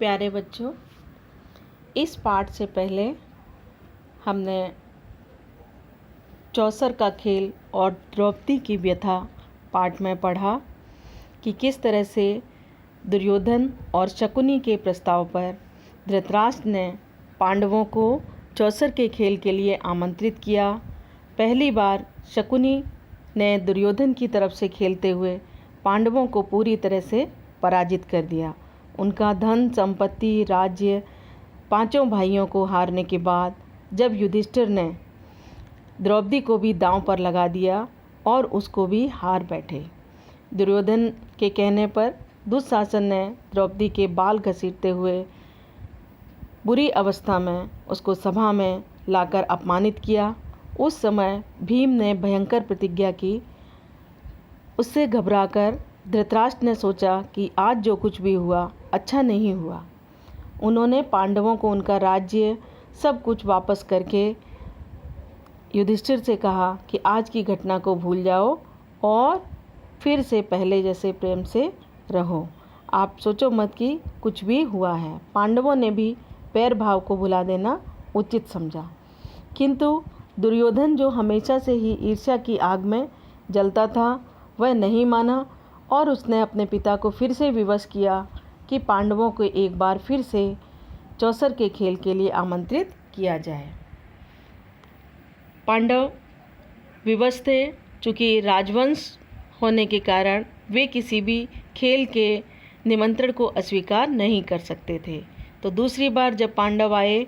प्यारे बच्चों, इस पाठ से पहले हमने चौसर का खेल और द्रौपदी की व्यथा पाठ में पढ़ा कि किस तरह से दुर्योधन और शकुनी के प्रस्ताव पर धृतराष्ट्र ने पांडवों को चौसर के खेल के लिए आमंत्रित किया। पहली बार शकुनी ने दुर्योधन की तरफ से खेलते हुए पांडवों को पूरी तरह से पराजित कर दिया। उनका धन संपत्ति राज्य पांचों भाइयों को हारने के बाद जब युधिष्ठिर ने द्रौपदी को भी दांव पर लगा दिया और उसको भी हार बैठे। दुर्योधन के कहने पर दुशासन ने द्रौपदी के बाल घसीटते हुए बुरी अवस्था में उसको सभा में लाकर अपमानित किया। उस समय भीम ने भयंकर प्रतिज्ञा की। उससे घबराकर धृतराष्ट्र ने सोचा कि आज जो कुछ भी हुआ अच्छा नहीं हुआ। उन्होंने पांडवों को उनका राज्य सब कुछ वापस करके युधिष्ठिर से कहा कि आज की घटना को भूल जाओ और फिर से पहले जैसे प्रेम से रहो। आप सोचो मत कि कुछ भी हुआ है। पांडवों ने भी पैर भाव को भुला देना उचित समझा, किंतु दुर्योधन जो हमेशा से ही ईर्ष्या की आग में जलता था वह नहीं माना और उसने अपने पिता को फिर से विवश किया कि पांडवों को एक बार फिर से चौसर के खेल के लिए आमंत्रित किया जाए। पांडव विवश थे, चूँकि राजवंश होने के कारण वे किसी भी खेल के निमंत्रण को अस्वीकार नहीं कर सकते थे। तो दूसरी बार जब पांडव आए,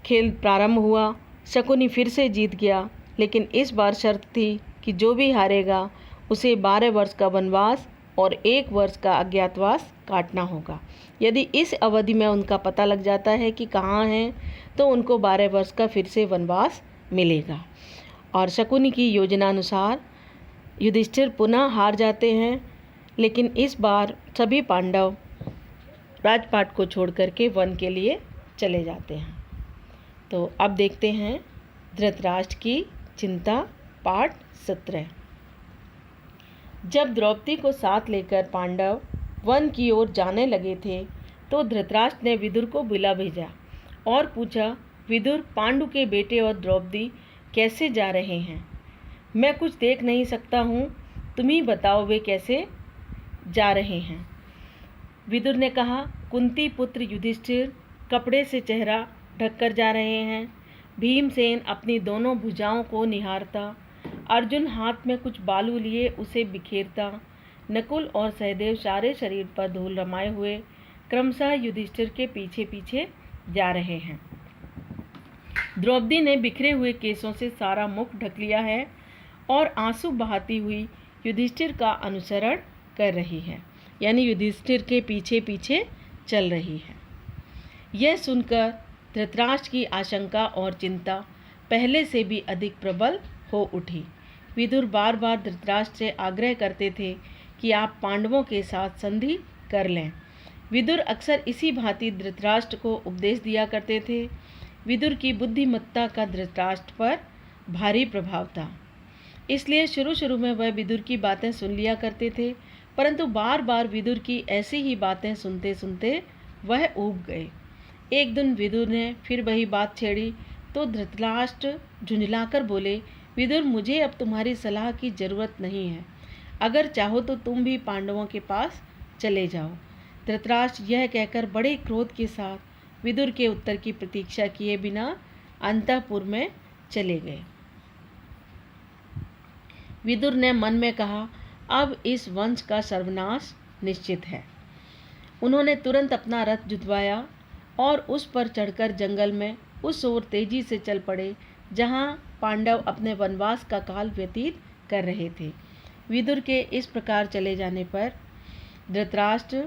खेल प्रारंभ हुआ। शकुनी फिर से जीत गया, लेकिन इस बार शर्त थी कि जो भी हारेगा उसे 12 वर्ष का वनवास और 1 वर्ष का अज्ञातवास काटना होगा। यदि इस अवधि में उनका पता लग जाता है कि कहाँ हैं, तो उनको 12 वर्ष का फिर से वनवास मिलेगा। और शकुनी की योजनानुसार युधिष्ठिर पुनः हार जाते हैं, लेकिन इस बार सभी पांडव राजपाट को छोड़ करके वन के लिए चले जाते हैं। तो अब देखते हैं धृतराष्ट्र की चिंता पाठ 17। जब द्रौपदी को साथ लेकर पांडव वन की ओर जाने लगे थे, तो धृतराष्ट्र ने विदुर को बुला भेजा और पूछा, विदुर, पांडु के बेटे और द्रौपदी कैसे जा रहे हैं? मैं कुछ देख नहीं सकता हूँ, तुम ही बताओ वे कैसे जा रहे हैं। विदुर ने कहा, कुंती पुत्र युधिष्ठिर कपड़े से चेहरा ढककर जा रहे हैं। भीमसेन अपनी दोनों भुजाओं को निहारता, अर्जुन हाथ में कुछ बालू लिए उसे बिखेरता, नकुल और सहदेव सारे शरीर पर धूल रमाए हुए क्रमशः युधिष्ठिर के पीछे पीछे जा रहे हैं। द्रौपदी ने बिखरे हुए केसों से सारा मुख ढक लिया है और आंसू बहाती हुई युधिष्ठिर का अनुसरण कर रही है, यानी युधिष्ठिर के पीछे पीछे चल रही है। यह सुनकर धृतराष्ट्र की आशंका और चिंता पहले से भी अधिक प्रबल हो उठी। विदुर बार बार धृतराष्ट्र से आग्रह करते थे कि आप पांडवों के साथ संधि कर लें। विदुर अक्सर इसी भांति धृतराष्ट्र को उपदेश दिया करते थे। विदुर की बुद्धिमत्ता का धृतराष्ट्र पर भारी प्रभाव था, इसलिए शुरू शुरू में वह विदुर की बातें सुन लिया करते थे, परंतु बार बार विदुर की ऐसी ही बातें सुनते सुनते वह ऊब गए। एक दिन विदुर ने फिर वही बात छेड़ी तो धृतराष्ट्र झुंझलाकर बोले, विदुर, मुझे अब तुम्हारी सलाह की जरूरत नहीं है। अगर चाहो तो तुम भी पांडवों के पास चले जाओ। धृतराष्ट्र यह कहकर बड़े क्रोध के साथ विदुर के उत्तर की प्रतीक्षा किए बिना अंतःपुर में चले गए। विदुर ने मन में कहा, अब इस वंश का सर्वनाश निश्चित है। उन्होंने तुरंत अपना रथ जुतवाया और उस पर चढ़कर जंगल में उस ओर तेजी से चल पड़े जहां पांडव अपने वनवास का काल व्यतीत कर रहे थे। विदुर के इस प्रकार चले जाने पर धृतराष्ट्र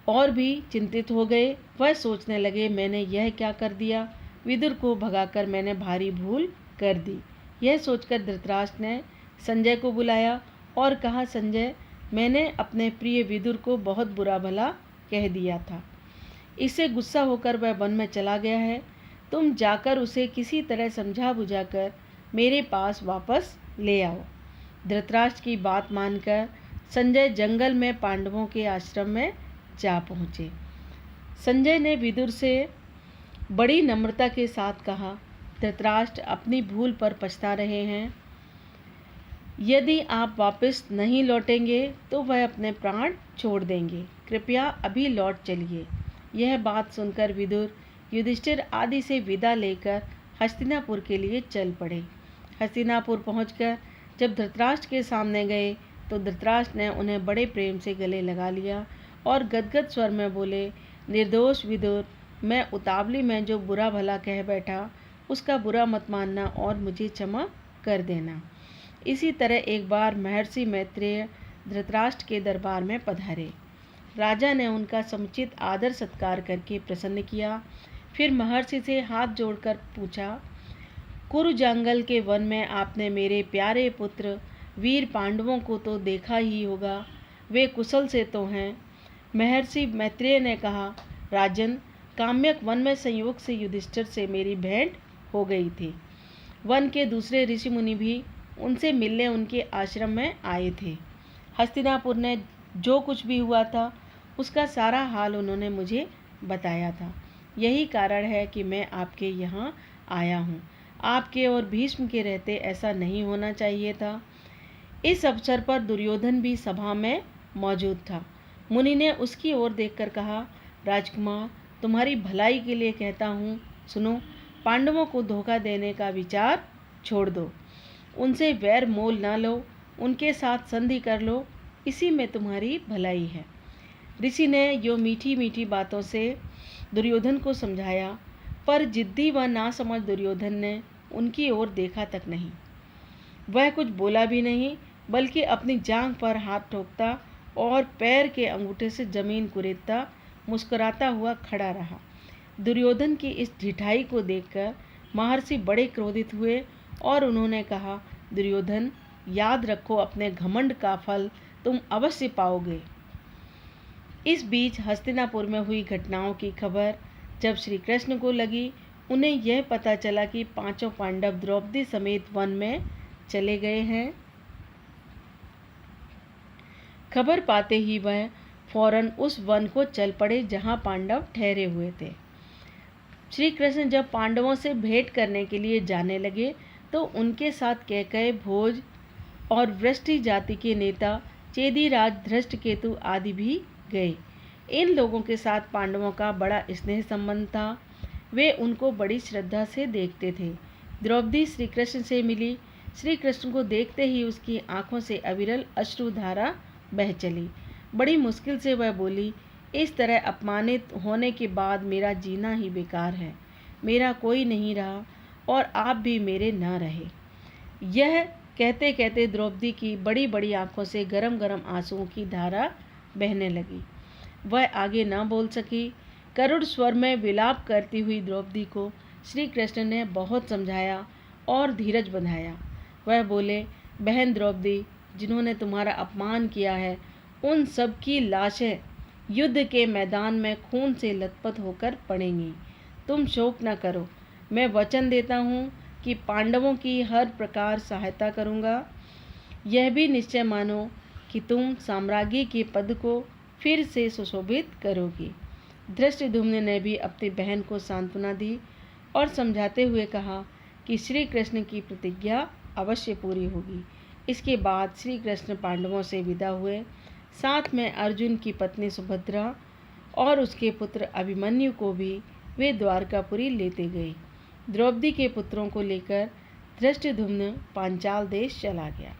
और भी चिंतित हो गए। वह सोचने लगे, मैंने यह क्या कर दिया? विदुर को भगाकर मैंने भारी भूल कर दी। यह सोचकर धृतराष्ट्र ने संजय को बुलाया और कहा, संजय, मैंने अपने प्रिय विदुर को बहुत बुरा भला कह दिया था। इससे गुस्सा होकर वह वन में चला गया है। तुम जाकर उसे किसी तरह समझा बुझाकर मेरे पास वापस ले आओ। धृतराष्ट्र की बात मानकर संजय जंगल में पांडवों के आश्रम में जा पहुँचे। संजय ने विदुर से बड़ी नम्रता के साथ कहा, धृतराष्ट्र अपनी भूल पर पछता रहे हैं। यदि आप वापस नहीं लौटेंगे तो वह अपने प्राण छोड़ देंगे। कृपया अभी लौट चलिए। यह बात सुनकर विदुर युधिष्ठिर आदि से विदा लेकर हस्तिनापुर के लिए चल पड़े। हस्तिनापुर पहुंचकर जब धृतराष्ट्र के सामने गए तो धृतराष्ट्र ने उन्हें बड़े प्रेम से गले लगा लिया और गदगद स्वर में बोले, निर्दोष विदुर, मैं उतावली में जो बुरा भला कह बैठा उसका बुरा मत मानना और मुझे क्षमा कर देना। इसी तरह एक बार महर्षि मैत्रेय धृतराष्ट्र के दरबार में पधारे। राजा ने उनका समुचित आदर सत्कार करके प्रसन्न किया। फिर महर्षि से हाथ जोड़कर पूछा, कुरु जंगल के वन में आपने मेरे प्यारे पुत्र वीर पांडवों को तो देखा ही होगा, वे कुशल से तो हैं। महर्षि मैत्रेय ने कहा, राजन, काम्यक वन में संयोग से युधिष्ठिर से मेरी भेंट हो गई थी। वन के दूसरे ऋषि मुनि भी उनसे मिलने उनके आश्रम में आए थे। हस्तिनापुर ने जो कुछ भी हुआ था उसका सारा हाल उन्होंने मुझे बताया था। यही कारण है कि मैं आपके यहाँ आया हूँ। आपके और भीष्म के रहते ऐसा नहीं होना चाहिए था। इस अवसर पर दुर्योधन भी सभा में मौजूद था। मुनि ने उसकी ओर देखकर कहा, राजकुमार, तुम्हारी भलाई के लिए कहता हूँ, सुनो, पांडवों को धोखा देने का विचार छोड़ दो। उनसे वैर मोल ना लो, उनके साथ संधि कर लो, इसी में तुम्हारी भलाई है। ऋषि ने यो मीठी मीठी बातों से दुर्योधन को समझाया, पर जिद्दी व नासमझ दुर्योधन ने उनकी ओर देखा तक नहीं। वह कुछ बोला भी नहीं, बल्कि अपनी जांघ पर हाथ ठोकता और पैर के अंगूठे से जमीन कुरेदता मुस्कुराता हुआ खड़ा रहा। दुर्योधन की इस ढिठाई को देखकर महर्षि बड़े क्रोधित हुए और उन्होंने कहा, दुर्योधन, याद रखो, अपने घमंड का फल तुम अवश्य पाओगे। इस बीच हस्तिनापुर में हुई घटनाओं की खबर जब श्री कृष्ण को लगी, उन्हें यह पता चला कि पांचों पांडव द्रौपदी समेत वन में चले गए हैं। खबर पाते ही वह फौरन उस वन को चल पड़े जहां पांडव ठहरे हुए थे। श्री कृष्ण जब पांडवों से भेंट करने के लिए जाने लगे तो उनके साथ कैकेयी, भोज और वृष्टि जाति के नेता चेदीराज, धृष्टकेतु आदि भी गए। इन लोगों के साथ पांडवों का बड़ा स्नेह संबंध था। वे उनको बड़ी श्रद्धा से देखते थे। द्रौपदी श्री कृष्ण से मिली। श्री कृष्ण को देखते ही उसकी आंखों से अविरल अश्रुधारा बह चली। बड़ी मुश्किल से वह बोली, इस तरह अपमानित होने के बाद मेरा जीना ही बेकार है। मेरा कोई नहीं रहा और आप भी मेरे न रहे। यह कहते कहते द्रौपदी की बड़ी बड़ी आंखों से गरम गरम आंसुओं की धारा बहने लगी। वह आगे न बोल सकी। करुण स्वर में विलाप करती हुई द्रौपदी को श्री कृष्ण ने बहुत समझाया और धीरज बंधाया। वह बोले, बहन द्रौपदी, जिन्होंने तुम्हारा अपमान किया है उन सब की लाशें युद्ध के मैदान में खून से लथपथ होकर पड़ेंगी। तुम शोक न करो। मैं वचन देता हूँ कि पांडवों की हर प्रकार सहायता करूँगा। यह भी निश्चय मानो कि तुम साम्राज्ञी के पद को फिर से सुशोभित करोगी। धृष्टद्युम्न ने भी अपनी बहन को सांत्वना दी और समझाते हुए कहा कि श्री कृष्ण की प्रतिज्ञा अवश्य पूरी होगी। इसके बाद श्री कृष्ण पांडवों से विदा हुए। साथ में अर्जुन की पत्नी सुभद्रा और उसके पुत्र अभिमन्यु को भी वे द्वारकापुरी लेते गए। द्रौपदी के पुत्रों को लेकर धृष्टद्युम्न पांचाल देश चला गया।